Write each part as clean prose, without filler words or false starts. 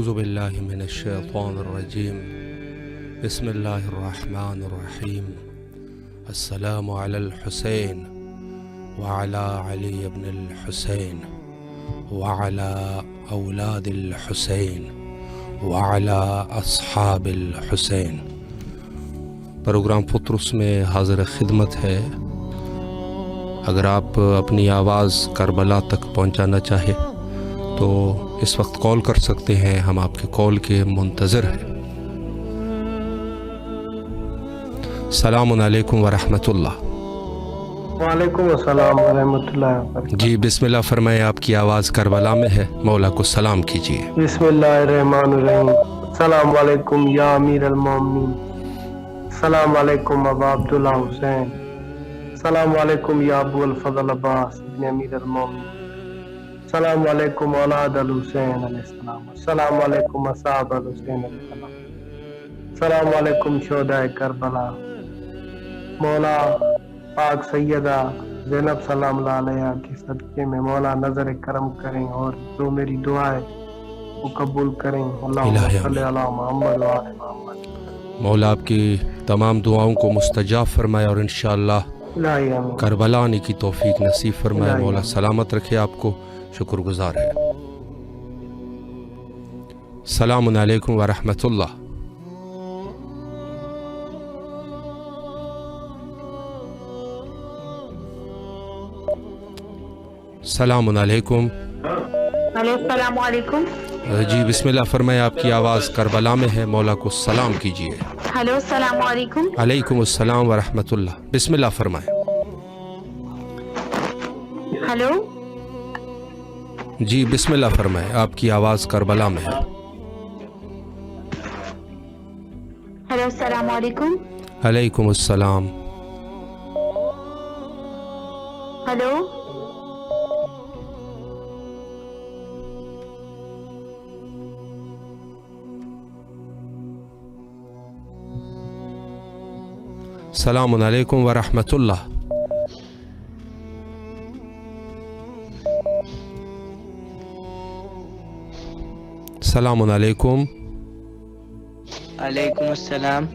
أعوذ بالله من الشيطان الرجيم بسم الله الرحمن الرحيم السلام على الحسين وعلى علي بن الحسين وعلى أولاد الحسين وعلى أصحاب الحسين۔ پروگرام پطرس میں حاضر خدمت ہے۔ اگر آپ اپنی آواز کربلا تک پہنچانا چاہے تو اس وقت کال کر سکتے ہیں، ہم آپ کے کال کے منتظر ہیں۔ السلام علیکم ورحمۃ اللہ۔ وعلیکم السلام ورحمۃ اللہ وبرکاتہ۔ جی بسم اللہ فرمائے، آپ کی آواز کربلا میں ہے، مولا کو سلام کیجیے۔ بسم اللہ الرحمن الرحیم۔ السلام علیکم یا امیر المومنین، السلام علیکم ابا عبداللہ حسین، السلام علیکم یا ابو الفضل عباس ابن امیر المومنین، السلام علیکم اولاد الحسین علیہ السلام، السلام علیکم اصحاب الحسین علیہ السلام، السلام علیکم شہدائے کربلا۔ مولا پاک سیدہ زینب سلام اللہ علیہ کے صدقے میں مولا نظر کرم کریں اور جو میری دعا ہے وہ قبول کریں۔ اللہم صلی علی محمد و آل محمد۔ مولا آپ کی تمام دعاؤں کو مستجاب فرمائے اور انشاءاللہ کربلا آنے کی توفیق نصیب فرمائے۔ مولا سلامت رکھے آپ کو، شکر گزار ہے۔ السلام علیکم ورحمۃ اللہ۔ السلام علیکم۔ السلام علیکم۔ جی بسم اللہ فرمائے، آپ کی آواز کربلا میں ہے، مولا کو سلام کیجیے۔ ہلو السلام علیکم۔ علیکم السلام ورحمۃ اللہ، بسم اللہ فرمائے۔ ہلو جی بسم اللہ فرمائے، آپ کی آواز کربلا میں ہے۔ ہلو السلام علیکم۔ علیکم السلام۔ ہلو السلام علیکم ورحمۃ اللہ۔ السلام علیکم۔ علیکم السلام۔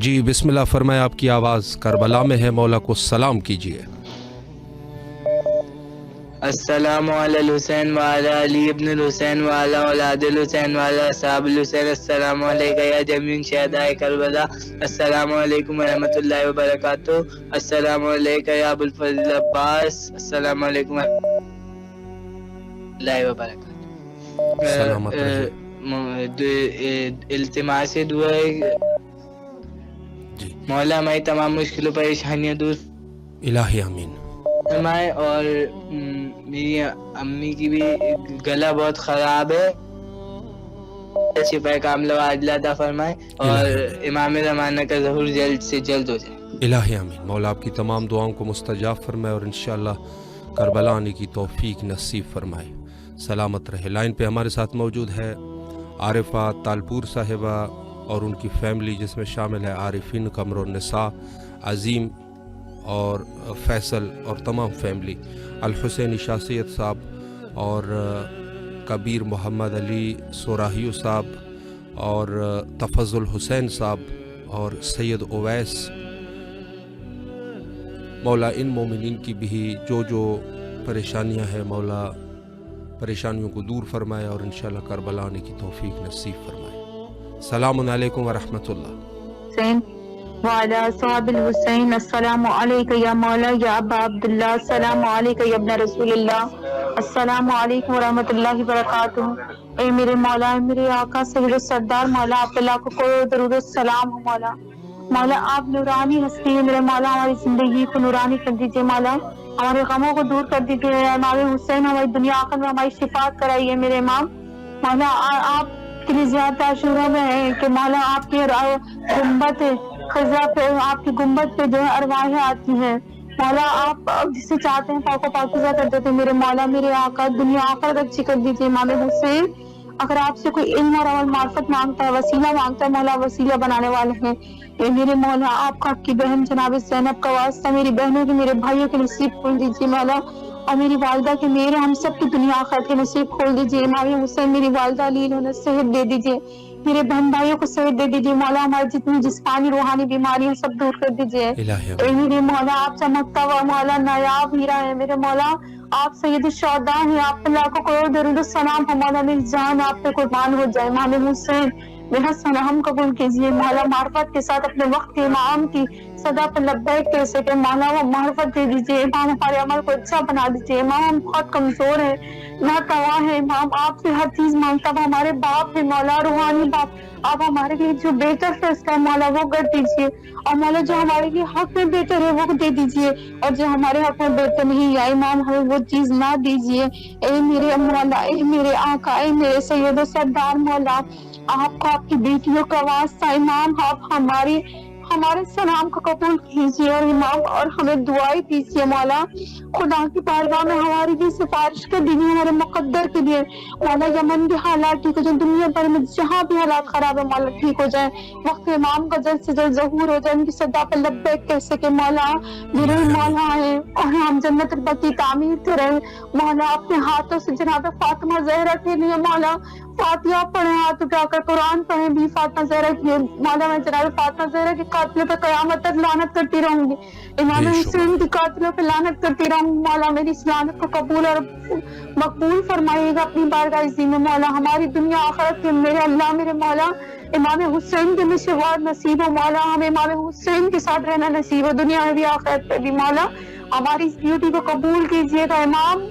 جی بسم اللہ فرمائے، آپ کی آواز کربلا میں ہے، مولا کو سلام کیجیے۔ السلام علی الحسین وعلی علی ابن الحسین وعلی اولاد الحسین وعلی اصحاب الحسین، السلام علیکم یا جمیع شہداء کربلا، السلام علیکم ورحمۃ اللہ وبرکاتہ، السلام علیکم یا ابو الفضل عباس، السلام علیکم ورحمۃ اللہ وبرکاتہ۔ سلامت رہیے۔ التماس دعا ہے مولا ہماری تمام مشکلوں پریشانیاں دور الہی آمین فرمائے، اور میری امی کی بھی گلا بہت خراب ہے، شفا کاملہ عاجلہ عطا فرمائے، اور امام زمانہ کا ظہور جلد سے جلد ہو جائے۔ الہی آمین۔ مولا آپ کی تمام دعاؤں کو مستجاب فرمائے اور انشاءاللہ کربلا آنے کی توفیق نصیب فرمائے۔ سلامت رہے۔ لائن پہ ہمارے ساتھ موجود ہے عارفہ تالپور صاحبہ اور ان کی فیملی، جس میں شامل ہے عارفین قمر النساء، عظیم اور فیصل اور تمام فیملی، الحسینی شاہ سید صاحب اور کبیر محمد علی سوراہیو صاحب اور تفضل حسین صاحب اور سید اویس۔ مولا ان مومنین کی بھی جو پریشانیاں ہیں، مولا پریشانیوں کو دور فرمائے اور انشاءاللہ کربلا آنے کی توفیق نصیب فرمائے۔ السلام علیکم ورحمۃ اللہ۔ حسین وعلی اصحاب الحسین، السلام علیکم یا مولا یا ابا عبداللہ، السلام علیکم یا ابن رسول اللہ، السلام علیکم ورحمۃ اللہ وبرکاتہ۔ اے میرے مولا، میرے آقا سید السردار، مولا آپ اللہ کو کوئی درود السلام ہو۔ مولا آپ نورانی ہستی ہے، میرے مولا ہماری زندگی کو نورانی کر دیجیے، مولا ہمارے غموں کو دور کر دیجیے، امام حسین ہماری دنیا آخر میں ہماری شفاعت کرائیے میرے امام۔ مولا آپ کے لیے زیادہ عاشورہ میں ہے کہ مولا آپ کی گنبد خزا پہ، آپ کی گنبد پہ جو ہے ارواحیں آتی ہیں، مولا آپ جسے چاہتے ہیں پاک و پاکیزہ کر دیتے ہیں میرے مولا، میرے آقا دنیا آخرت اچھی کر دیجیے امام حسین۔ اگر آپ سے کوئی علم اور عمل معرفت مانگتا ہے، وسیلہ مانگتا ہے، مولا وسیلہ بنانے والے ہیں۔ اے میرے مولا، آپ کا کی بہن جناب زینب کا واسطہ میری بہنوں کی، میرے بھائیوں کے نصیب کھول دیجیے مولا، اور میری والدہ کے میرے ہم سب کی دنیا آخرت کے نصیب کھول دیجیے۔ امام حسین میری والدہ علی انہیں صحت دے دیجیے، میرے بہن بھائیوں کو صحت دے دیجیے مولا، ہماری جتنی جسمانی روحانی بیماریاں سب دور کر دیجیے۔ الہی اے میرے مولا آپ چمکتا ہوا مولا نایاب ہیرا ہے میرے مولا، آپ سید الشہداء ہیں، آپ پہ لاکھوں کروڑ درود السلام ہے مولا، میری جان آپ پہ قربان ہو جائے۔ امام حسین میرا سلام قبول کیجیے مولا، معرفت کے ساتھ اپنے وقت کے امام کی صدا پہ لبیک کہہ سکے مولا، وہ معرفت دے دیجیے۔ امام ہمارے عمل کو اچھا بنا دیجیے، امام ہم بہت کمزور ہیں، ناتواں ہے امام، آپ سے ہر چیز مانگتا ہوا ہمارے باپ ہے مولا، روحانی باپ، آپ ہمارے لیے جو بہتر فیصلہ ہے مولا وہ کر دیجیے، اور مولا جو ہمارے لیے حق میں بہتر ہے وہ دے دیجیے، اور جو ہمارے حق میں بہتر نہیں ہے امام ہمیں وہ چیز نہ دیجیے۔ اے میرے مولا، اے میرے آقا، اے میرے سید و سردار مولا، آپ کو آپ کی بیٹیوں کا واسطہ امام، آپ ہمارے سلام کو قبول کیجیے، اور امام اور ہمیں دعائیں دیجیے مولا، خدا کی بارگاہ میں ہماری بھی سفارش کر دیجیے، ہمارے مقدر کے لیے مولا، یمن کے حالات ٹھیک ہو جائیں، دنیا بھر میں جہاں بھی حالات خراب ہے مولا ٹھیک ہو جائیں، وقت امام کا جلد سے جلد ظہور ہو جائے، ان کی صدا پہ لبیک کہہ سکے مولا، میرے مولا ہے، اور ہم جنت البقیع تعمیر کریں مولا، اپنے ہاتھوں سے جناب فاطمہ زہرا کے لیے مولا فاتحہ پڑھیں، ہاتھ اٹھا کر قرآن پڑھیں بھی فاطمہ زہرا کی مولا، میں جناب فاطمہ زہرا کے قاتلوں پہ قیامت تک لعنت کرتی رہوں گی، امام بے شمار حسین کی قاتلوں پہ لعنت کرتی رہوں گی مولا، میری اس لعنت کو قبول اور مقبول فرمائیے گا اپنی بارگاہ عظیم میں مولا، ہماری دنیا آخرت کے میرے اللہ میرے مولا امام حسین کے مشوار نصیب ہو مولا، ہمیں امام حسین کے ساتھ رہنا نصیب ہو دنیا میں بھی آخرت پہ بھی مولا، ہماری اس ڈیوٹی کو قبول کیجیے گا امام،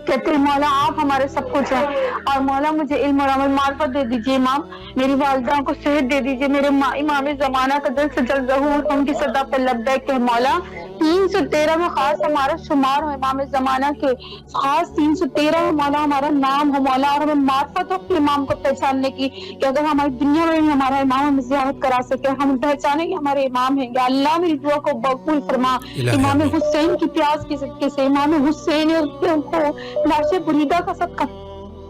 کہتے ہیں مولا آپ ہمارے سب کچھ ہیں، اور مولا مجھے علم اور عمل معرفت دے دیجیے امام، میری والدہ کو صحت دے دیجیے، میرے امام زمانہ کا جلد سے جلد ظہور ان کی صدا پہ لبیک کہ مولا 313 میں خاص ہمارا شمار ہو امام زمانہ کے، خاص 313 میں مولا ہمارا نام ہو مولا، اور ہمیں معرفت ہو اپنے امام کو پہچاننے کی، کہ اگر ہماری دنیا میں بھی ہمارا امام ہمیں زیارت کرا سکے، ہم پہچانے کہ ہمارے امام ہیں، یا اللہ میری دعا کو قبول فرما، الہی امام آمین حسین کی پیاس کی صدقے سے، امام حسین کو لاش بریدہ کا صدقہ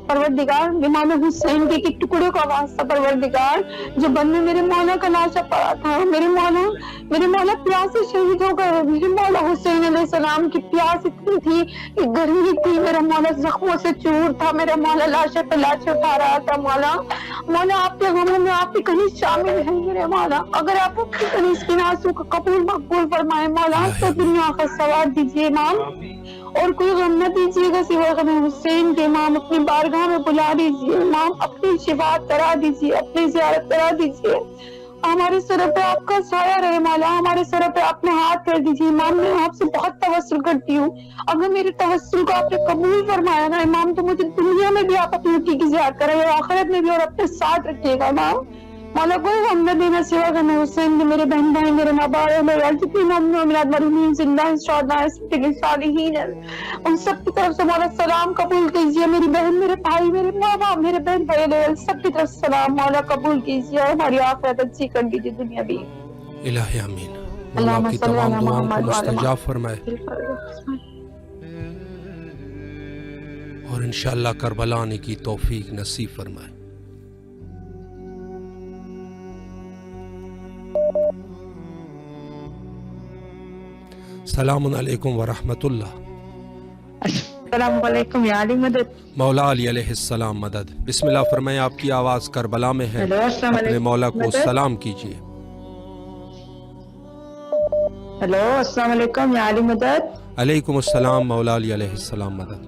پروردگار، امام حسین کے ٹکڑے کا واسطہ پروردگار، جو بن میں میرے مولا کا لاشا پڑا تھا، میرے مولا پیاس سے شہید ہو گئے، میرے مولا حسین علیہ السلام کی پیاس اتنی تھی کہ گرمی تھی، میرا مولا زخموں سے چور تھا، میرا مولا لاشے پہ لاشے اٹھا رہا تھا، مولا آپ کے غموں میں آپ بھی کہیں شامل ہیں میرے مولا، اگر آپ اپنی کہیں اس کے آنسو کو قبول مقبول فرمائے مولا الہی تو آمین دنیا کا سوار دیجیے امام، اور کوئی غم نہ دیجیے گا سوائے غم حسین کے، امام اپنی بارگاہ میں بلا دیجیے، امام اپنی شفاعت کرا دیجیے، اپنی زیارت کرا دیجیے، ہمارے سر پہ آپ کا سایہ رہے مولا، ہمارے سر پہ اپنے ہاتھ کر دیجیے امام، میں آپ سے بہت توسل کرتی ہوں، اگر میرے توسل کو آپ نے قبول فرمایا نا امام تو مجھے دنیا میں بھی آپ اپنی اٹھی کی زیارت کریں اور آخرت میں بھی، اور اپنے ساتھ رکھیے گا امام، مولا کوئی غم نہ دینا سوا غم حسین کے، میرے بہن بھائی میرے ماں باپ میرے جتنی مومنین مومنات مرحومین زندہ شہداء صالحین ہیں ان سب کی طرف سے مولا سلام قبول کیجیے، میری بہن میرے بھائی میرے ماں باپ میرے بہن بھائی سب کی طرف سلام مولا قبول کیجیے، اور ہماری آخرت اچھی کر دیجیے دنیا بھی، الہی آمین، مولا اللہم آپ کی صلی تمام علی دعاؤں کو محمد وعلی مستجاب فرمائے، اور انشاءاللہ کربلا آنے کی توفیق نصیب فرمائے۔ السلام علیکم ورحمۃ اللہ۔ السلام علیکم یا علی مدد۔ مولا علی علیہ السلام مدد۔ بسم اللہ فرمائیں، آپ کی آواز کربلا میں ہے، ہیلو السلام اپنے علیکم مولا کو مدد۔ سلام کیجیے۔ ہیلو السلام علیکم یا علی مدد۔ علیکم السلام، مولا علی علیہ السلام مدد۔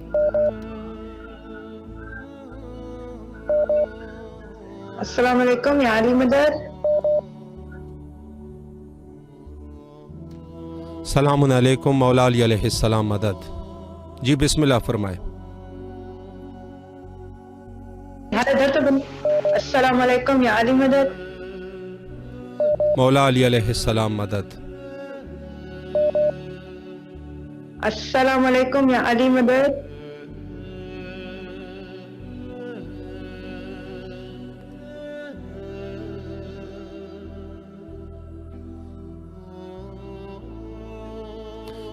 السلام علیکم یا علی مدد۔ السلام علیکم، مولا علی علیہ السلام مدد۔ جی بسم اللہ فرمائیں۔ السلام علیکم یا علی مدد۔ مولا علی علیہ السلام مدد۔ السلام علیکم یا علی مدد۔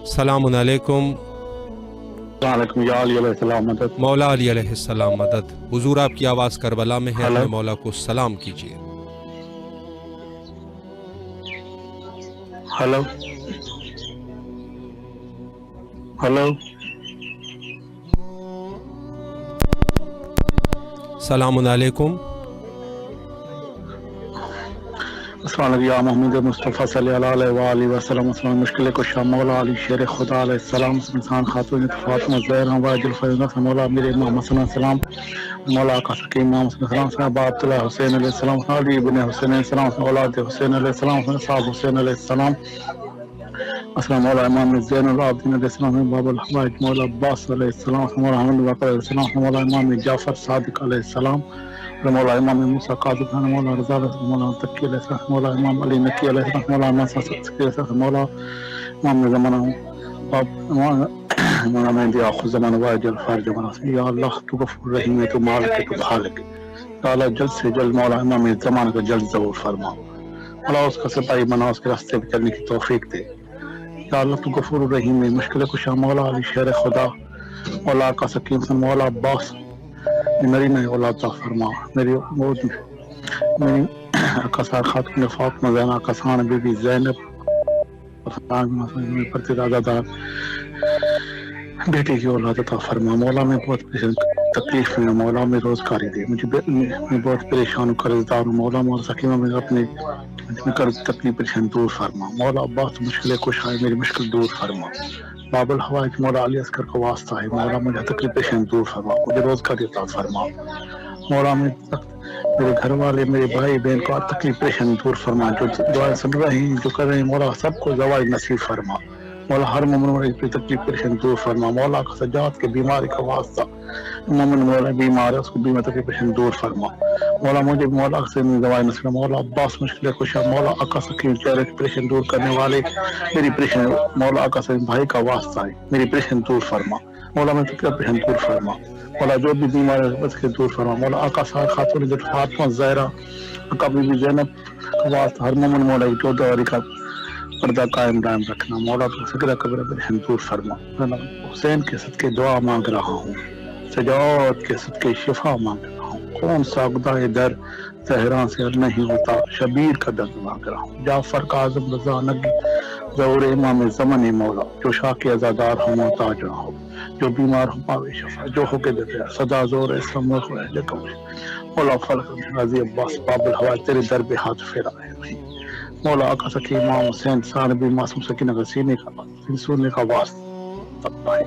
السلام علیکم، وعلیکم یا علی علیہ السلام مدد۔ مولا علی علیہ السلام مدد۔ حضور آپ کی آواز کربلا میں ہے، ہلو۔ اپنے مولا کو سلام کیجیے۔ ہلو ہلو سلام علیکم. السلام علیکم یا محمد مصطفیٰ صلی اللہ علیہ وآلہ وسلم. السلام مشکل کشا مولا علی شیر خدا علیہ السلام. انسان خاتون فاطمہ زہرا واجل فیضہ مولا میرے امام حسن علیہ السلام, مولا کا سکی امام حسن علیہ السلام, ابا عبداللہ حسین علیہ السلام, علی ابن حسین علیہ السلام, اولاد حسین علیہ السلام, صاحب حسین علیہ السلام. السلام مولا امام زین العابدین علیہ السلام, باب الحوائج مولا عباس علیہ السلام, مولا حمد بکر علیہ السلام, مولا امام جعفر صادق علیہ السلام, مولا امام موسیٰ قاضب, مولا رضا علیہ السلام, مولا تقی علیہ السلام, مولا امام علی نقی علیہ السلام, مولا ناصر سکی علیہ السلام, مولا امام زمانہ, مولا مہدی آخر زمانہ واجل فارج زمانہ. یا اللہ تو غفور رحیم ہے, تو مالک ہے, تو خالق ہے. یا اللہ جلد سے جلد مولا امام زمانہ کا جلد ظہور فرما. مولا اس کا سپاہی بنا, اس کے راستے پہ چلنے کی توفیق دے. یا اللہ تو غفور رحیم ہے, مشکل کشا مولا علی شیر خدا, مولا کا سکیم حسن, مولا عباس میری نئے اولاد عطا فرما. میری اکثر خاتون فاطمہ زہرا, کسان بی بی زینب, پرتدادہ دار بیٹے کی اولاد عطا فرما. مولا میں بہت تکلیف میں, مولا میں روزگاری دے. میں بہت پریشان ہوں, قرض دار ہوں. مولا مولا سکیمہ میں اپنے قرض تکلیف پریشان دور فرما. مولا عباس مشکل کشا ہے, میری مشکل دور فرما. باب الحوائج مولا علی اصغر کا واسطہ ہے, مولا مجھے تکلیف پریشان دور فرما, مجھے روزگاری عطا فرما. مولا میں میرے گھر والے, میرے بھائی بہن کو تکلیف پریشان دور فرما. جو دعائیں سن رہے ہیں, جو کر رہے ہیں, مولا سب کو زوال نصیب فرما. مولا ہر مومن کی تکلیف پریشان دور فرما. مولا کا سجاد کے بیماری کا واسطہ, مومن مولا بیمار ہے, اس کو بیمار تکلیف پریشان دور فرما. مولا مجھے مولا سے زوال نصیب. مولا عباس مشکل کشا, مولا آقا سکیم چہرے کی پریشان دور کرنے والے, میری پریشان مولا آقا سکیم بھائی کا واسطہ ہے, میری پریشان دور فرما. مولا میں تکلیف پریشان دور فرما. مولا جو بھی بیمار ہے بس کے دور فرما. مولا آقا صاحب خاتون فاطمہ زہرا, آقا بی بی زینب کا واسطہ ہر مومن مولا کی چودہ کا پردہ قائم دائم رکھنا. مولا تو سکرہ قبر پریشان دور فرما. حسین کے صدقے دعا مانگ رہا ہوں, سجاد کے صدقے شفا مانگ رہا ہوں. کون سا گدائے در زہرا سے نہیں ہوتا, شبیر کا درد مانگ رہا ہوں. جعفر کا اعظم رضا نگی ظہور امام زمن مولا, جو شاہ کے عزادار ہو محتاج نہ ہو, جو بیمار ہو پاوے شفا, جو ہو کے دیتے صدا زور اسلام ہو اہل قبر. مولا فلک غازی عباس باب الحوائج تیرے در پہ ہاتھ پھیرائے. مولا آقا سکی امام حسین صانبی معصوم سکینہ کا سینے کا واسطہ ہے.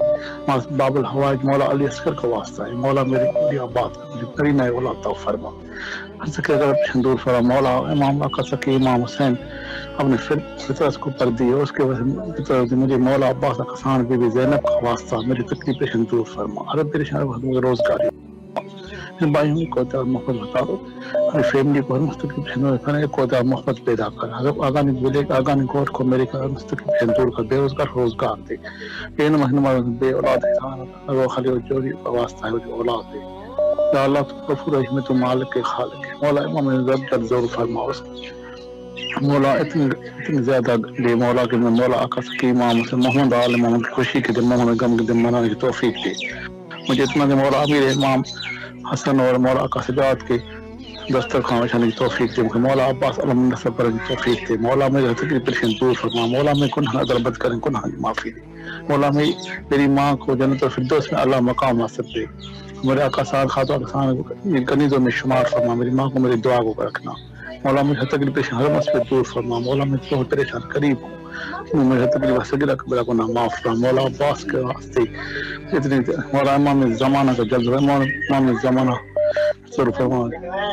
باب الحوائج مولا علی اصغر کا واسطہ ہے. مولا میری آباد میری نئے اولاد عطا فرما. سکے اگر دور فرما. مولا امام آقا سکی امام حسین اپنے فطرت کو پر دی, اس کے وجہ سے مجھے مولا عباس کسان بی بی زینب کا واسطہ میری تکلیف پریشان دور فرما. عرب پریشان روزگاری بھائیوں کو محبت بتا دو, میری فیملی کو مستقل کو محبت پیدا کر. آگانی بولے آگانی کوٹ کو میرے مستقل دور کر, بے روزگار روزگار دے. بے بے اولاد خالی جوڑی کا واسطہ ہے, جو اولاد دے. یا اللہ تو غفور رحیم تو مالک کے خالق ہے. مولا امام جل زور فرما. مولا اتنی زیادہ دے مولا کہ میں مولا آقا سکی امام سے محمد عالم محمد کی خوشی کے دن, محمد غم کے دن منانے کی توفیق دے. مجھے اتنا دے مولا امیر امام حسن اور مولا آقا سجاد کے دسترخوان بچھانے کی توفیق دے. مولا عباس علم نصب کرنے کی توفیق دے. مولا میرے تکلیف پریشان دور فرما. مولا میں گناہ اگر بد کریں گناہ کی معافی دے. مولا میری ماں کو جنت الفردوس میں اللہ مقام حاصل دے. میرے آقا سعد خاتون کنیزوں میں شمار فرما. میری ماں کو میری دعا کو رکھنا. مولا مجھے تکلیف پریشان ہر مسئلے دور فرما. مولا میں بہت پریشان قریب ہوں, مجھے تکلیف سگرہ قبرہ گناہ معاف فرما. مولا عباس کے واسطے اتنی مولا امام زمانہ کا جلد ہے. امام زمانہ ضرور فرما.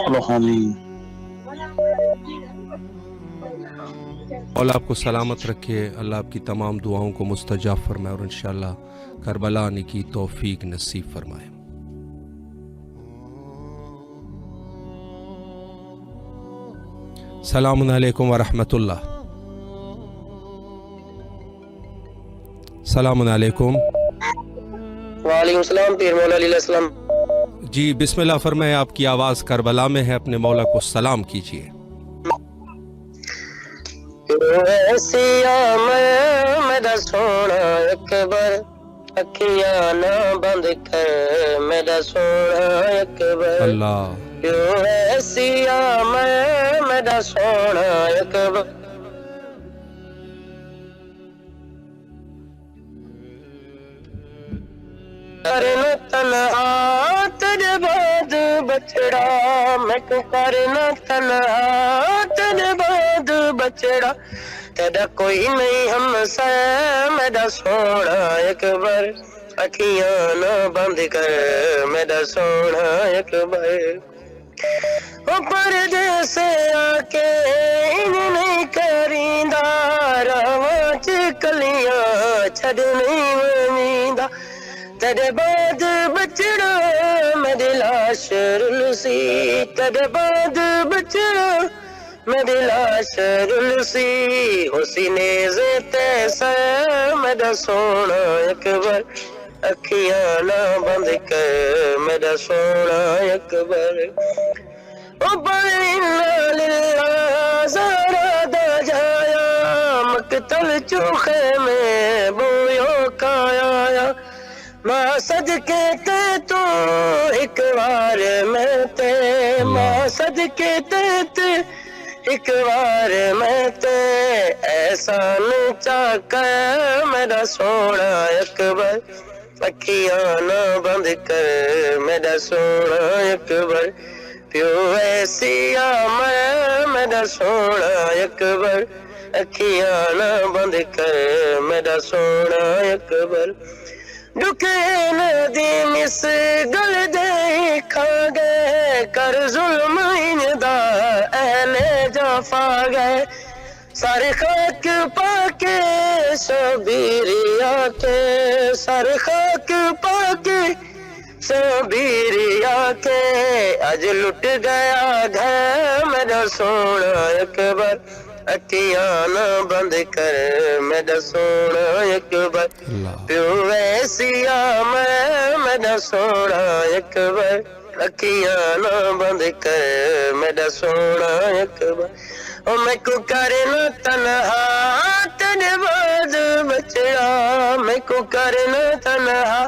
اللہ آمین. مولا آپ کو سلامت رکھے, اللہ آپ کی تمام دعاؤں کو مستجاب فرمائے اور انشاءاللہ کربلا آنے کی توفیق نصیب فرمائے. السلام علیکم ورحمۃ اللہ. السلام علیکم. وعلیکم السلام پیر مولا علیہ السلام. جی بسم اللہ فرمائے, آپ کی آواز کربلا میں ہے, اپنے مولا کو سلام کیجیے. میرا سونا اکبر اکھیاں نہ بند کر, میرا سونا اکبر اللہ میرا سونا اکبر. تنہا تیرے بعد بچڑا میں کو کرنا تنہا تیرے بعد بچڑا تیرا کوئی نہیں ہم سے میرا سونا ایک بار اکھیاں نہ بند کر میرا سونا ایک بار وہ پردے سے آ کے انہیں نہیں کریندا راواں چ کلیاں چھڈ نہیں ویندا تیرے بعد بچڑا میری لاش رلسی تیرے بعد بچڑا میری لاش رلسی اسی نیزے تے سے میرا سونا ایک بار اکھیاں نہ بند کر میرا سونا ایک بار او بائنا للہ زہرا دا جایا مقتل چوخے میں بویو کایا ماں صدقے تے تو ایک بار میں تے ماں صدقے تے ایک بار میں تے احسان چاک میرا سونا ایک بار اکھیاں نہ بند کر میرا سونا ایک بار پیو ایسیا میں میرا سونا ایک بار اکھیاں نہ بند کر میرا سونا ایک بار ڈکے ندی مس گل دے کھا گئے کر ظلم دا اہل جفا گئے سارے خاک پا کے شبیریا کے سارے خاک پا کے شبیریا کے اج لٹ گیا گھر میرا سونا ایک بار اکھیاں نہ بند کر میرا سونا ایک بار پیو ویسیا میں میرا سونا ایک بار اکھیاں نہ بند کر میرا سونا ایک بار او میں کو کرنا تنہا تیرے بعد بچڑا میں کو کرنا تنہا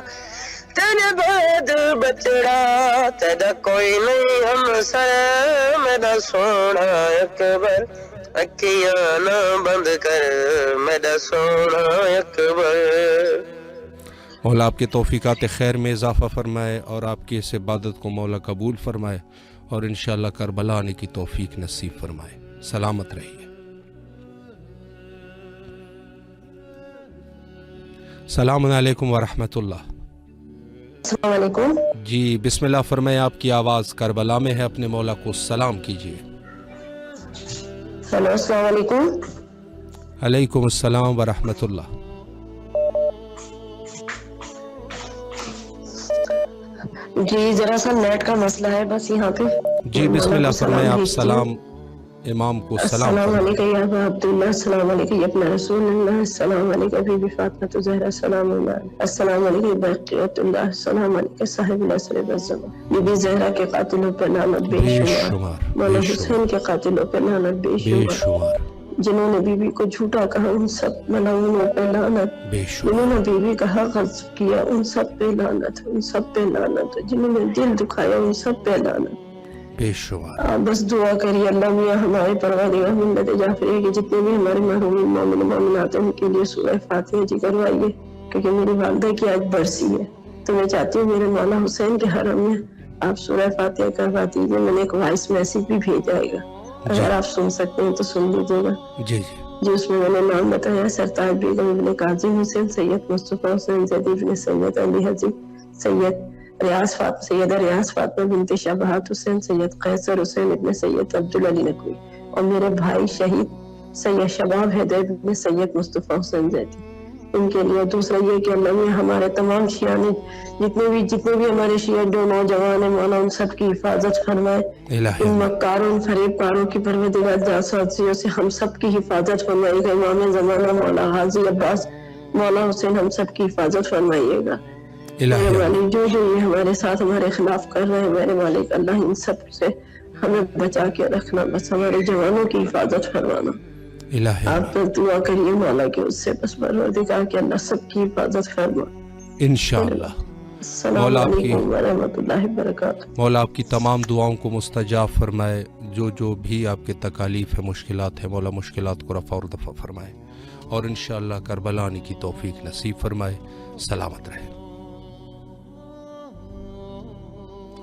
تیرے بعد بچڑا تیرا کوئی نہیں ہم سے میرا سونا ایک بار اکھیاں نہ بند کر میرا سونا ایک بار مولا آپ کے توفیقات خیر میں اضافہ فرمائے اور آپ کی اس عبادت کو مولا قبول فرمائے اور انشاءاللہ کربلا آنے کی توفیق نصیب فرمائے. سلامت رہیے. السلام علیکم ورحمۃ اللہ. السلام علیکم. جی بسم اللہ فرمائے. آپ کی آواز کربلا میں ہے, اپنے مولا کو سلام کیجیے. ہیلو السلام علیکم. علیکم السلام ورحمۃ اللہ. جی ذرا سا نیٹ کا مسئلہ ہے بس یہاں پہ. جی بسم اللہ فرمائے. آپ سلام امام کو سلام. السلام علیکم یا ابا عبداللہ, السلام علیکم یا ابن رسول اللہ, السلام علیکم بی بی فاطمہ زہرا, السلام علیکم, السلام علیکم بقیت اللہ, السلام علیکم صاحب العصر والزمان. بی بی زہرا کے قاتلوں پر لعنت بے شمار, مولا حسین کے قاتلوں پر لعنت بے شمار, جنہوں نے بی بی کو جھوٹا کہا ان سب ملعونوں پہ لعنت, جنہوں نے بی بی کا حق غصب کیا ان سب پہ لعنت, ان سب پہ لعنت, جنہوں نے دل دکھایا ان سب پہ لعنت بے شمار. بس دعا کریے اللہ میاں ہمارے پروردگار ملت جعفریہ کے جتنے بھی ہمارے محرومین مومن مومنات ہیں ان کے لیے سورہ فاتحہ جی کروائیے, کیونکہ میری والدہ کی آج برسی ہے تو میں چاہتی ہوں میرے مولا حسین کے حرم میں آپ سورہ فاتحہ کروا دیجیے. میں نے ایک وائس میسیج بھی بھیجا ہے, اگر آپ سن سکتے ہیں تو سن لیجیے گا. جی جی اس میں نے نام بتایا سرتاج بیگم ابن قاسم حسین, سید مصطفیٰ حسین زیدی ابن سید علی حجی, سیدہ ریاض فاطمہ بنت شبہات حسین, سید قیصر حسین ابن سید عبدالعلی نقوی, اور میرے بھائی شہید سید شباب حیدر ابن سید مصطفیٰ حسین زیدی, ان کے لیے. دوسرا یہ کہ اللہ میں ہمارے تمام شیعہ جتنے بھی ہمارے شیعہ جو نوجوان ہیں مولا ان سب کی حفاظت فرمائے, ان مکاروں ان فریب کاروں کی پروردگار جاسوسیوں سے ہم سب کی حفاظت فرمائے گا. امام زمانہ مولا غازی عباس مولا حسین ہم سب کی حفاظت فرمائیے گا. میرے مالک جو یہ ہمارے ساتھ ہمارے خلاف کر رہے ہیں میرے مالک اللہ ان سب سے ہمیں بچا کے رکھنا, بس ہمارے جوانوں کی حفاظت فرمانا. آپ تو دعا کریے مولا کہ اس سے بس پروردگار کہ اللہ سب کی حفاظت فرما انشاءاللہ. السلام علیکم ورحمۃ اللہ وبرکاتہ. مولا آپ کی تمام دعاؤں کو مستجاب فرمائے. جو بھی آپ کے تکالیف ہے مشکلات ہے مولا مشکلات کو رفع اور دفع فرمائے اور انشاءاللہ کربلا آنے کی توفیق نصیب فرمائے. سلامت رہے.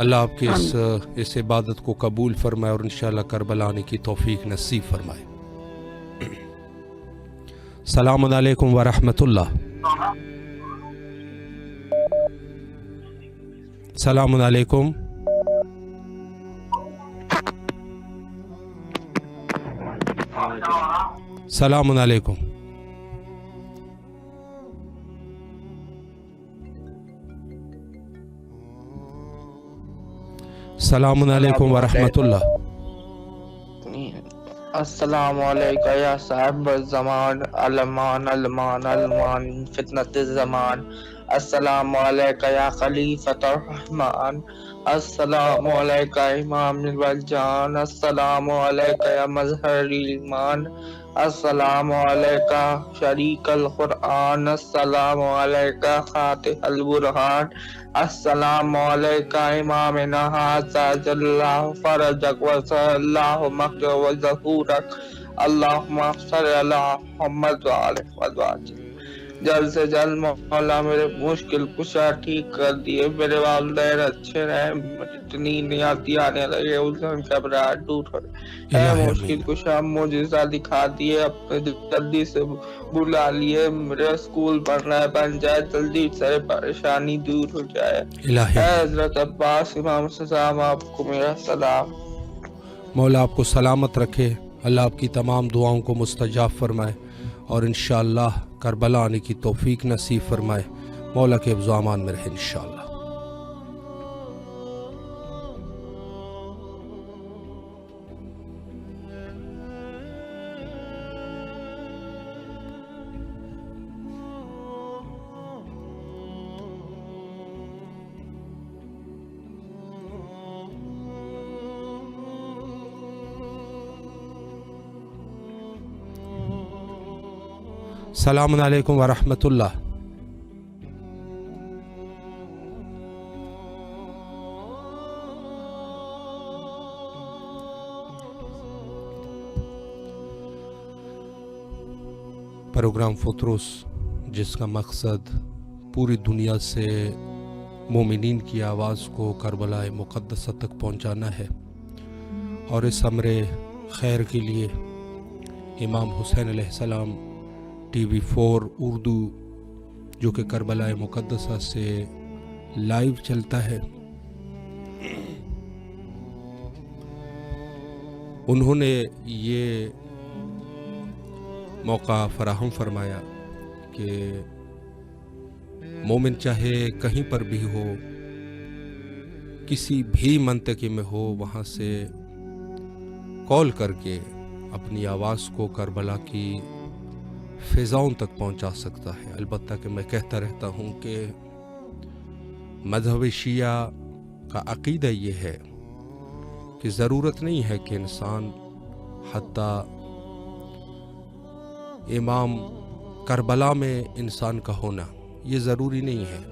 اللہ آپ کی اس عبادت کو قبول فرمائے اور انشاءاللہ کربلا آنے کی توفیق نصیب فرمائے. السلام علیکم ورحمۃ اللہ. السلام علیکم. السلام علیکم. السلام علیکم ورحمۃ اللہ. السلام علیکم یا صاحب الزمان علمان علمان علمان فتنة الزمان. السلام علیکم یا خلیفۃ الرحمن. السلام علیکم امام الوجان. السلام علیکم یا مظہر الایمان. السلام علیکم شریک القرآن. السلام علیکم خاتم البرہان. السلام علیکم امامنا ھذا جل اللہ فرجک وسع اللہ مغفرہ وظہورک. اللہم صل علی محمد وآلہ وسلم. جلد سے جلد مولا میرے مشکل کشا ٹھیک کر دیے. میرے والدین اچھے رہے. اتنی نیاتی آنے لگے ان کا گھبراہٹ دور ہو. اے مشکل کشا معجزہ دکھا دیے. اپنے جلدی سے بلا لیے. میرے اسکول پڑھنا ہے بن جائے. جلدی سے پریشانی دور ہو جائے. اے حضرت عباس امام سلام آپ کو میرا سلام. مولا آپ کو سلامت رکھے. اللہ آپ کی تمام دعاؤں کو مستجاب فرمائے اور انشاءاللہ کربلا آنے کی توفیق نصیب فرمائے. مولا کے حفظ و امان میں رہے انشاءاللہ. السلام علیکم ورحمۃ اللہ. پروگرام فطرس جس کا مقصد پوری دنیا سے مومنین کی آواز کو کربلا مقدسہ تک پہنچانا ہے اور اس امر خیر کے لیے امام حسین علیہ السلام ٹی وی 4 اردو جو کہ کربلا مقدسہ سے لائیو چلتا ہے، انہوں نے یہ موقع فراہم فرمایا کہ مومن چاہے کہیں پر بھی ہو، کسی بھی منطقے میں ہو، وہاں سے کال کر کے اپنی آواز کو کربلا کی فضاؤں تک پہنچا سکتا ہے. البتہ کہ میں کہتا رہتا ہوں کہ مذہب شیعہ کا عقیدہ یہ ہے کہ ضرورت نہیں ہے کہ انسان حتیٰ امام کربلا میں انسان کا ہونا یہ ضروری نہیں ہے.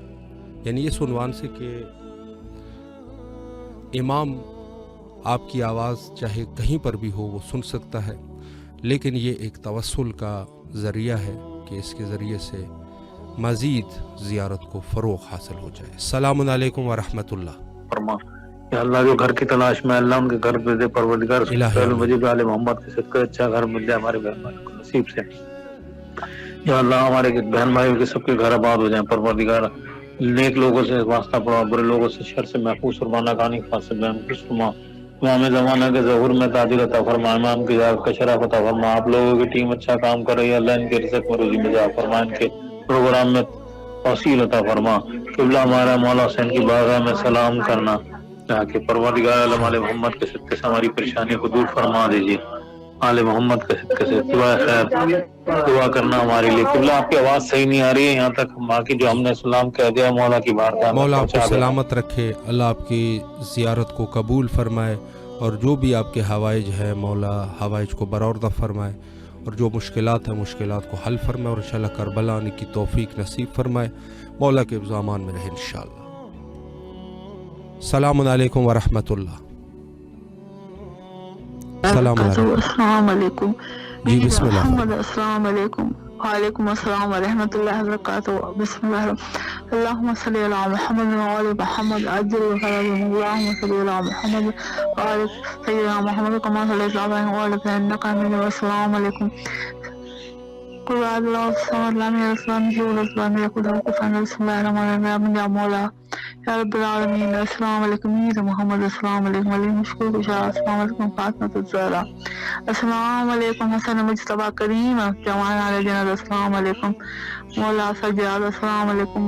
یعنی اس عنوان سے کہ امام آپ کی آواز چاہے کہیں پر بھی ہو وہ سن سکتا ہے، لیکن یہ ایک توسل کا ذریعہ ہے کہ اس کے ذریعے سے مزید زیارت کو فروغ حاصل ہو جائے. السلام علیکم ورحمۃ اللہ. یا اللہ جو گھر کی تلاش میں اللہ ان کے گھر پہ دے پروردگار وجیب آل محمد کے صدقے اچھا گھر مل جائے ہمارے بہن بھائی کو نصیب سے. یا اللہ ہمارے بہن بھائیوں کے سب کے گھر آباد ہو جائیں پروردگار. نیک لوگوں سے واسطہ پڑھا، برے لوگوں سے شر سے محفوظ فرمانا، کہانی فاصل محفوظ فرما. امام زمانہ کے ظہور میں تاجر عطا فرما، امام کی جگہ کا شرف عطا فرما. آپ لوگوں کی ٹیم اچھا کام کر رہی ہے، اللہ ان کے رزق میں روزی میں اضافہ فرما، ان کے پروگرام میں توسیع عطا فرما. قبلہ ہمارا مولا حسین کی بارگاہ میں سلام کرنا کہ پروردگار عالم آل محمد کے صدقے سے ہماری پریشانیوں کو دور فرما دیجیے. آل محمد کے صدقے سے دعا خیر دعا کرنا ہمارے لیے. قبلہ آپ کی آواز صحیح نہیں آ رہی ہے یہاں تک، باقی جو ہم نے سلام کہہ دیا مولا کی بارگاہ میں مولا آپ کو سلامت رکھے. اللہ آپ کی زیارت کو قبول فرمائے اور جو بھی آپ کے حوائج ہیں مولا حوائج کو برآوردہ فرمائے اور جو مشکلات ہیں مشکلات کو حل فرمائے اور انشاءاللہ کربلا آنے کی توفیق نصیب فرمائے. مولا کے حفظ و امان میں رہے انشاءاللہ. السلام علیکم ورحمۃ اللہ. السلام علیکم. السلام علیکم. جی بسم اللہ. السلام علیکم. وعلیکم السلام ورحمۃ اللہ وبرکاتہ. بسم اللہ اللہم صلی علی محمد وعلی محمد عجل فرج اللہم صلی علی محمد وعلی سیدنا محمد کما صلی اللہ علیہ وسلم انک حمید مجید. السلام علیکم. قل اللہ الصمد لم یلد ولم یولد ولم یکن له کفوا احد. بسم اللہ الرحمن الرحیم. یا مولا یا رب العالمین. السلام علیکم میر محمد. السلام علیکم علی مشکل کشا. السلام علیکم فاطمۃ الزہرا. السلام علیکم حسن مجتبیٰ کریم جوان علی جنت. السلام علیکم مولا سجاد. السلام علیکم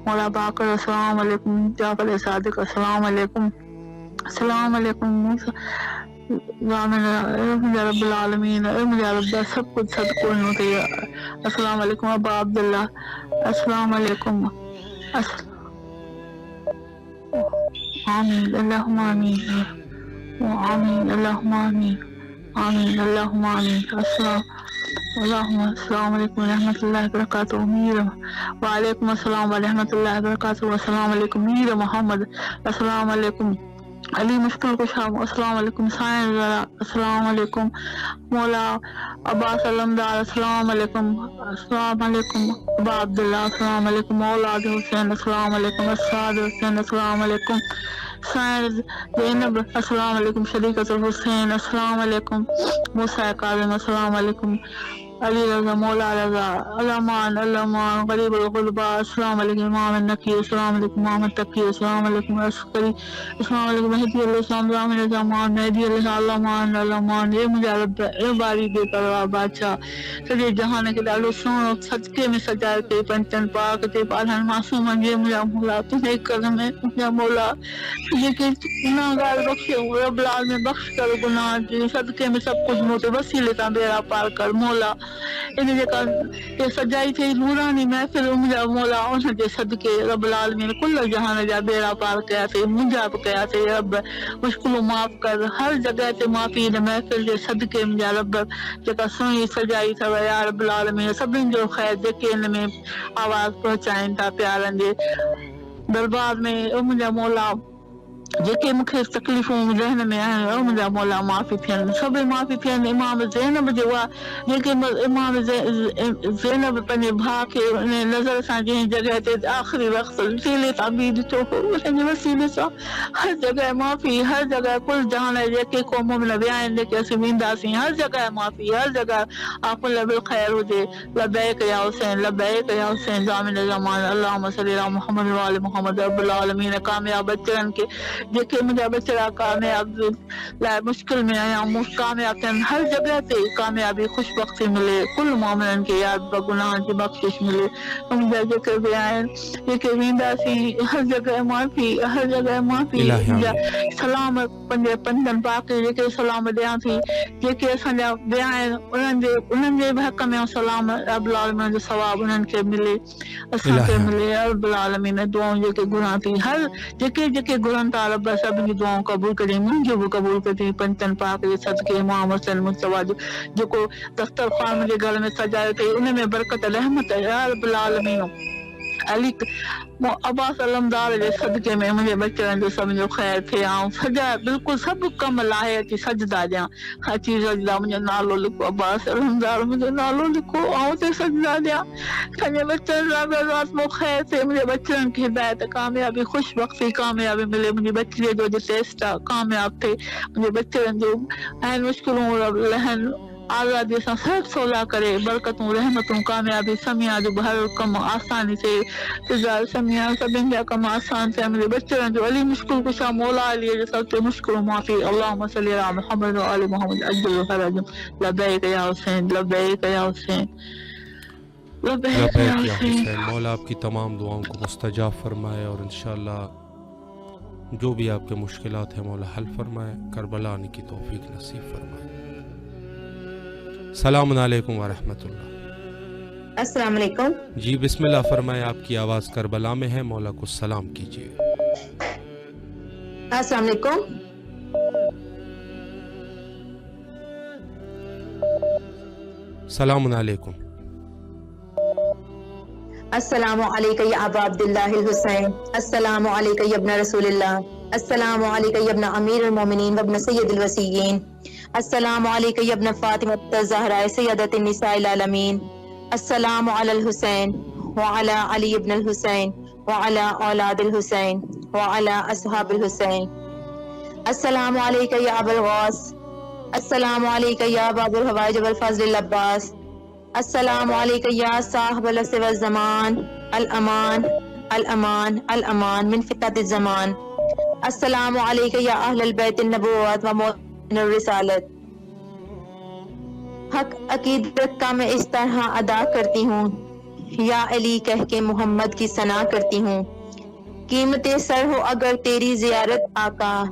مولا باقر. السلام علیکم جعفر صادق. السلام علیکم. السلام علیکم یا رب العالمین. یا رب سب کچھ صدقہ ہوتی ہے. السلام علیکم ابا عبداللہ. السلام علیکم. آمین اللہم آمین آمین اللہم آمین آمین اللہم آمین. السلام علیکم ورحمۃ اللہ وبرکاتہ. وعلیکم السلام ورحمۃ اللہ وبرکاتہ. السلام علیکم میر محمد. السلام علیکم علی مشکل کشا. السلام علیکم سائن ذرا. السلام علیکم مولا عباس علمدار. السلام علیکم. السلام علیکم ابا عبداللہ. السلام علیکم اولاد حسین. السلام علیکم اسعد حسین. السلام علیکم سائن زینب. السلام علیکم شریکت الحسین. السلام علیکم موسیٰ کاظم. السلام علیکم علی رضا مولا رضا علمان علمان غریب الغربا. السلام علیکم امام النقی. السلام علیکم امام تقی. السلام علیکم عسکری. السلام علیکم مہدی علیہ السلام. رام رضامان مہدی علیہ علمان علمان. اے مجھے رب اے باری بے پرواہ بادشاہ سجے جہان کے ڈالو سونو صدقے میں سجائے کے پنچن پاک تے پالن معصوم جے مجھا مولا تجھے کرم ہے مجھا مولا تجھے کہ گناہگار بخشے رب العالمین بخش کر گناہ جی صدقے میں سب کچھ موتے وسیلے تا بیڑا پار کر مولا. ان جیکا یہ سجائی تھی نورانی محفل مجھا مولا ان جے صدقے رب العالمین کل جہان جا بیڑا پار کیا تھے مجھا کیا تھے رب مشکلوں معاف کر ہر جگہ تے معافی محفل جے صدقے مجھا رب جیکا سنی سجائی تھا یا رب العالمین سبن جو خیر جیکے ان میں آواز پہنچائیں تا پیارن جے دربار میں مجھا مولا جیکے مکھے تکلیفوں ذہن میں آئیں مجھا مولا معافی تھین سب معافی تھین. امام زینب جو جیکے امام زینب پنجے بھا کے نظر سان جن جگہ تے آخری وقت وسیلے تا بھی ڈٹھو ان وسیلے سان ہر جگہ معافی ہر جگہ کل جہان جیکے قوم میں ویائن جیکے اسی وینداسیں ہر جگہ معافی ہر جگہ آپ بالخیر ہوجے. لبیک یا حسین لبیک یا حسین ضامن زمان. اللہم صلی علی محمد وعلی محمد. رب العالمین کامیاب بچرن کے جیکے مجھا بچڑا کامیاب لائے مشکل میں آیا کامیاب تھین ہر جگہ تے کامیابی خوش بختی ملے. کل مومنن کے یاد بگناہ کی بخشش ملے. مجھا جیکے بھی آئیں جیکے ویندا سی ہر جگہ معافی ہر جگہ معافی. مجھا سلام پنجے پنجن پاکے جیکے سلام دیاں تھی جیکے اساں بھی آئیں انہن جے حق میں سلام رب العالمین جو ثواب انہن کے ملے اساں کے ملے. رب العالمین دعاؤں جیکے گناہ تھی ہر جیکے گناہ تا رب سب کی دعاؤں قبول کرے منجو بھی قبول کرے. پنچن پاک کے صدقے امام حسین مصطفیٰ جو کو دسترخوان مجھے گھر میں سجائے تھے ان میں برکت رحمت ہے یا رب العالمین. علی عباس علمدار جے صدقے میں مجھے بچن جو سب جو خیر تھے آؤں سجا بالکل سب کم لائے اچھی سجدہ ڈیاں اچھی سجدہ مجھے نالو لکھو عباس علمدار مجھے نالو لکھو آؤں تے سجدہ ڈیاں سجے بچن رات مو خیر تھے مجھے بچن کی ہدایت کامیابی خوش بختی کامیابی ملے. مجھے بچے جو ٹیسٹ کامیاب تھے مجھے بچن جو این مشکلوں لہن آزادی سے سب سولا کرے برکتوں رحمتوں کامیابی سمیا جو ہر کم آسانی سے تجار سمیا سبن جا کم آسان سے مجھے بچوں جو علی مشکل کشا مولا علی جو سب سے مشکل معافی. اللہم صلی علی محمد و آل محمد عجل فرج. لبیک یا حسین لبیک یا حسین لبیک یا حسین. مولا آپ کی تمام دعاؤں کو مستجاب فرمائے اور انشاءاللہ جو بھی آپ کے مشکلات ہیں مولا حل فرمائے. کربلا آنے کی توفیق نصیب فرمائے. السلام علیکم ورحمۃ اللہ. السلام علیکم. جی بسم اللہ فرمائے. آپ کی آواز کربلا میں ہے مولا کو سلام کیجیے. السلام علیکم. السلام علیکم. السلام علیکم یا ابا عبداللہ الحسین. السلام علیکم یا ابن رسول اللہ. السلام علیکم یا ابن امیر المومنین و ابن سید الوصیین. السلام علیکم یا ابن فاطمہ الزہراء سیدۃ النساء العالمین. السلام علی الحسین وعلی علی ابن الحسین وعلی اولاد الحسین وعلی اصحاب الحسین. السلام علیکہ یا ابا الغوث. السلام علیکہ یا باب الحوائج والفضل العباس. السلام علیکہ یا صاحب العصر والزمان. الامان الامان الامان من فتنة الزمان. السلام علیکہ یا اہل البیت النبوت و مؤمن الرسالت. حق عقیدت کا میں اس طرح ادا کرتی ہوں، یا علی کہہ کے محمد کی ثنا کرتی ہوں. قیمت سر ہو اگر تیری زیارت آقا،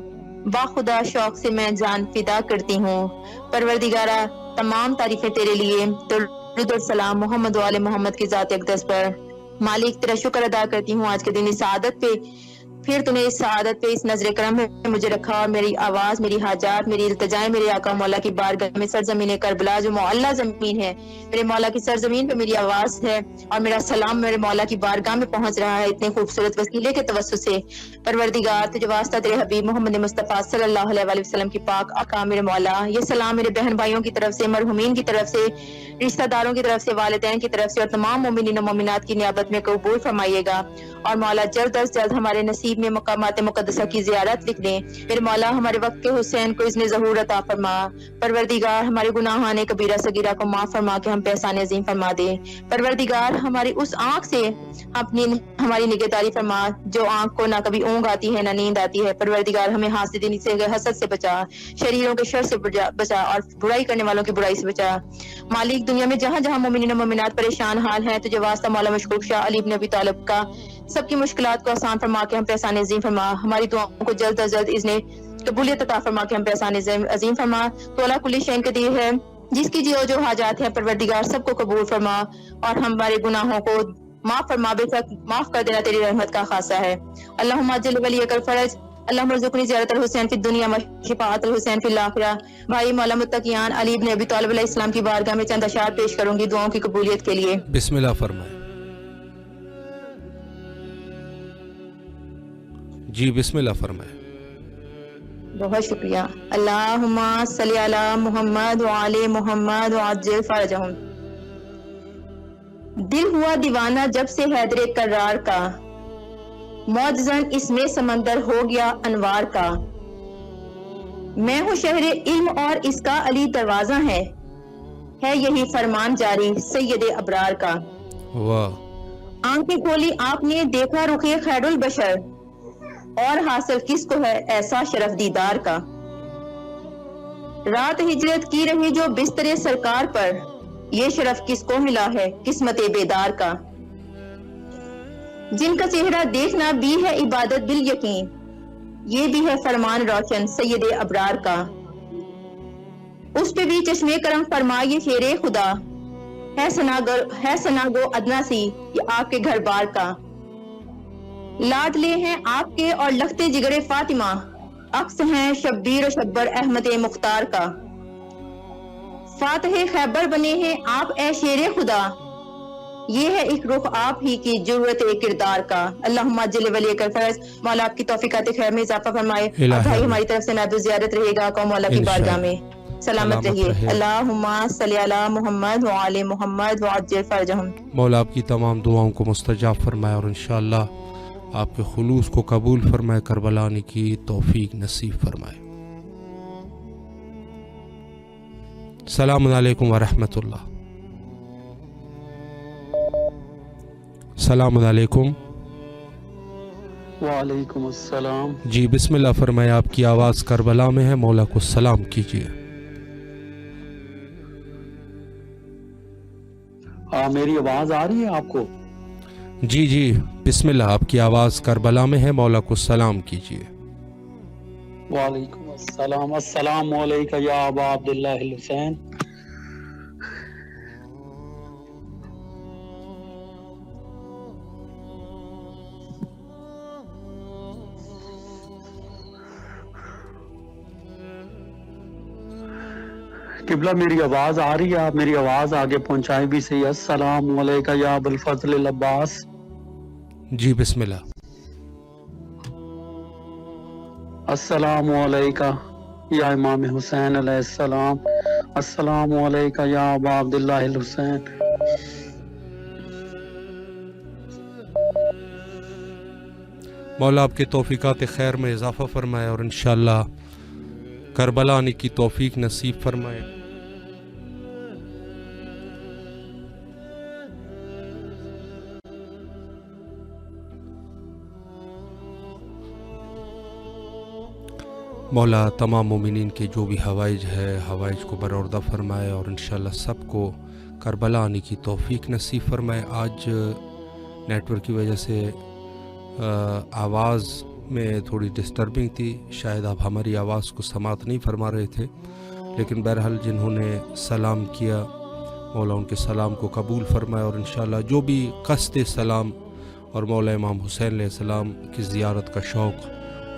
با خدا شوق سے میں جان فدا کرتی ہوں. پروردگارہ تمام تعریفیں تیرے لیے، درود و سلام محمد و آل محمد کی ذات اقدس پر. مالک تیرا شکر ادا کرتی ہوں آج کے دن اس سعادت پہ، پھر تو نے اس سعادت پہ اس نظر کرم میں مجھے رکھا، اور میری آواز، میری حاجات، میری التجائیں میرے آقا مولا کی بارگاہ میں سرزمین کربلا جو معلیٰ زمین ہے، میرے مولا کی سرزمین پہ میری آواز ہے، اور میرا سلام میرے مولا کی بارگاہ میں پہنچ رہا ہے اتنے خوبصورت وسیلے کے توسط سے. پروردگار تجھے واسطہ تیرے حبیب محمد مصطفیٰ صلی اللہ علیہ وآلہ وسلم کی پاک آقا میرے مولا، یہ سلام میرے بہن بھائیوں کی طرف سے، مرحومین کی طرف سے، رشتہ داروں کی طرف سے، والدین کی طرف سے، اور تمام مومنین و مومنات کی نیابت میں قبول فرمائیے گا. اور مولا جلد از جلد ہمارے نصیب میں مقامات مقدسہ کی زیارت لکھ دیں. میرے مولا ہمارے وقت کے حسین کو اذن ظہور عطا فرما. پروردگار ہمارے گناہان کبیرہ صغیرہ کو معاف فرما کے ہم پہ احسان عظیم فرما دے. پروردگار ہماری اس آنکھ سے ہماری نگہداری فرما جو آنکھ کو نہ کبھی اونگ آتی ہے نہ نیند آتی ہے. پروردگار ہمیں حاسدین سے، حسد سے بچا، شریروں کے شر سے بچا، اور برائی کرنے والوں کی برائی سے بچا. مالک دنیا میں جہاں جہاں مومنین و مومنات پریشان حال ہیں، تجھے واسطہ مولا مشکوک شاہ علی بن ابی طالب کا سب کی مشکلات کو آسان فرما کے ہم پہ احسان عظیم فرما. ہماری دعاؤں کو جلد از جلد اذن قبولیت عطا فرما کے ہم پہ احسان عظیم فرما. تو اللہ کل شین قدیر ہے، جس کی جو حاجات ہیں پروردگار سب کو قبول فرما، اور ہمارے گناہوں کو معاف فرما. بے شک معاف کر دینا تیری رحمت کا خاصہ ہے. اللہم اجل ولیک الفرج. اللہم ارزقنی زیارت الحسین فی الدنیا و شفاعت الحسین فی الآخرہ. بھائی مولا متقیان علی بن ابی طالب علیہ السلام کی بارگاہ میں چند اشعار پیش کروں گی دعاؤں کی قبولیت کے لیے. بسم اللہ فرمائیں. جی بسم اللہ فرمائیں. بہت شکریہ. اللہم صلی علی محمد وعلی محمد وعجل فرجہم. دل ہوا دیوانہ جب سے حیدر کرار کا، معجزن اس میں سمندر ہو گیا انوار کا. میں ہوں شہر علم اور اس کا علی دروازہ ہے یہی فرمان جاری سید ابرار کا. واہ. آنکھیں کھولی آپ نے دیکھا رخ خیر البشر، اور حاصل کس کو ہے ایسا شرف دیدار کا. رات ہجرت کی رہی جو بستر سرکار پر، یہ شرف کس کو ملا ہے قسمت بیدار کا. جن کا چہرہ دیکھنا بھی ہے عبادت بالیقین، یہ بھی ہے فرمان روشن سید ابرار کا. اس پہ بھی چشمے کرم فرما یہ شیر خدا، ہے سناگو ادنا سی یہ آپ کے گھر بار کا. لاڈلے ہیں آپ کے اور لختے جگر فاطمہ، عکس ہیں شبیر و شبر احمد مختار کا. فاتح خیبر بنے ہیں آپ اے شیر خدا، یہ ہے ایک رخ آپ ہی کی جرت کردار کا. اللہم اجل ولیک الفرج. مولا آپ کی توفیقات خیر میں اضافہ فرمائے. بھائی ہماری طرف سے محدود زیارت رہے گا قوم مولا کی بارگاہ میں. سلامت رہیے. اللہم صلی علی محمد وعلی محمد وعجل فرجہم. مولا آپ کی تمام دعاؤں کو مستجاب فرمائے، اور انشاءاللہ آپ کے خلوص کو قبول فرمائے، کربلا آنے کی توفیق نصیب فرمائے. السلام علیکم ورحمۃ اللہ. السلام علیکم. وعلیکم السلام. جی بسم اللہ فرمائے. آپ کی آواز کربلا میں ہے، مولا کو سلام کیجیے. میری آواز آ رہی ہے آپ کو؟ جی جی بسم اللہ. آپ کی آواز کربلا میں ہے، مولا کو سلام کیجیے. وعلیکم السلام. السلام علیکم یا ابا عبداللہ الحسین. قبلہ میری آواز آ رہی ہے؟ آپ میری آواز آگے پہنچائیں بھی صحیح. السلام علیکم یا ابو الفضل العباس. جی بسم اللہ. السلام علیکم یا امام حسین علیہ السلام. السلام علیکم یا ابا عبداللہ الحسین. مولا آپ کے توفیقات خیر میں اضافہ فرمائے اور انشاءاللہ کربلا آنے کی توفیق نصیب فرمائے۔ مولا تمام مومنین کے جو بھی حوائج ہے حوائج کو برآوردہ فرمائے اور انشاءاللہ سب کو کربلا آنے کی توفیق نصیب فرمائے۔ آج نیٹ ورک کی وجہ سے آواز میں تھوڑی ڈسٹربنگ تھی، شاید آپ ہماری آواز کو سماعت نہیں فرما رہے تھے، لیکن بہرحال جنہوں نے سلام کیا مولا ان کے سلام کو قبول فرمائے اور انشاءاللہ جو بھی قصد سلام اور مولا امام حسین علیہ السلام کی زیارت کا شوق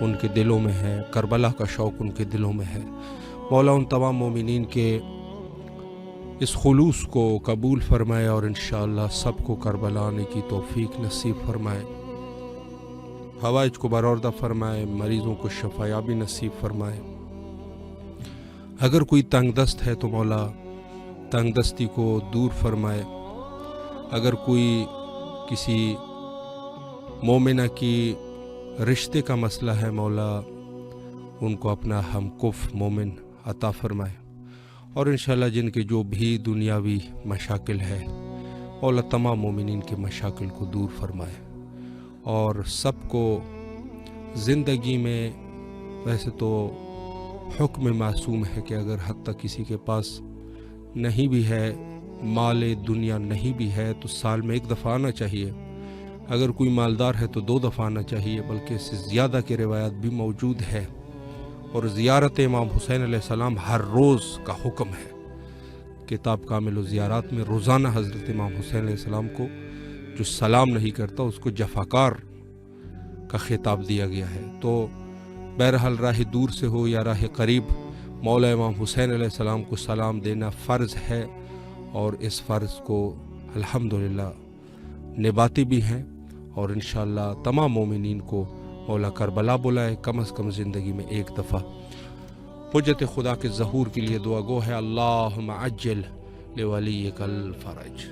ان کے دلوں میں ہے، کربلا کا شوق ان کے دلوں میں ہے، مولا ان تمام مومنین کے اس خلوص کو قبول فرمائے اور انشاءاللہ سب کو کربلا آنے کی توفیق نصیب فرمائے، حوائج کو برآوردہ فرمائے، مریضوں کو شفایابی نصیب فرمائے۔ اگر کوئی تنگ دست ہے تو مولا تنگ دستی کو دور فرمائے، اگر کوئی کسی مومنہ کی رشتے کا مسئلہ ہے مولا ان کو اپنا ہم کف مومن عطا فرمائے، اور انشاءاللہ جن کے جو بھی دنیاوی مشاکل ہے مولا تمام مومنین کے مشاکل کو دور فرمائے، اور سب کو زندگی میں ویسے تو حکم معصوم ہے کہ اگر حتیٰ کسی کے پاس نہیں بھی ہے، مال دنیا نہیں بھی ہے تو سال میں 1 دفعہ آنا چاہیے، اگر کوئی مالدار ہے تو 2 دفعہ آنا چاہیے، بلکہ اس سے زیادہ کے روایات بھی موجود ہے، اور زیارت امام حسین علیہ السلام ہر روز کا حکم ہے۔ کتاب کامل و زیارات میں روزانہ حضرت امام حسین علیہ السلام کو جو سلام نہیں کرتا اس کو جفاکار کا خطاب دیا گیا ہے۔ تو بہرحال راہ دور سے ہو یا راہ قریب مولا امام حسین علیہ السلام کو سلام دینا فرض ہے، اور اس فرض کو الحمدللہ نبھاتے بھی ہیں، اور انشاءاللہ تمام مومنین کو مولا کربلا بلائے کم از کم زندگی میں 1 دفعہ۔ حجت خدا کے ظہور کے لیے دعا گو ہے، اللہم عجل لولیک الفرج۔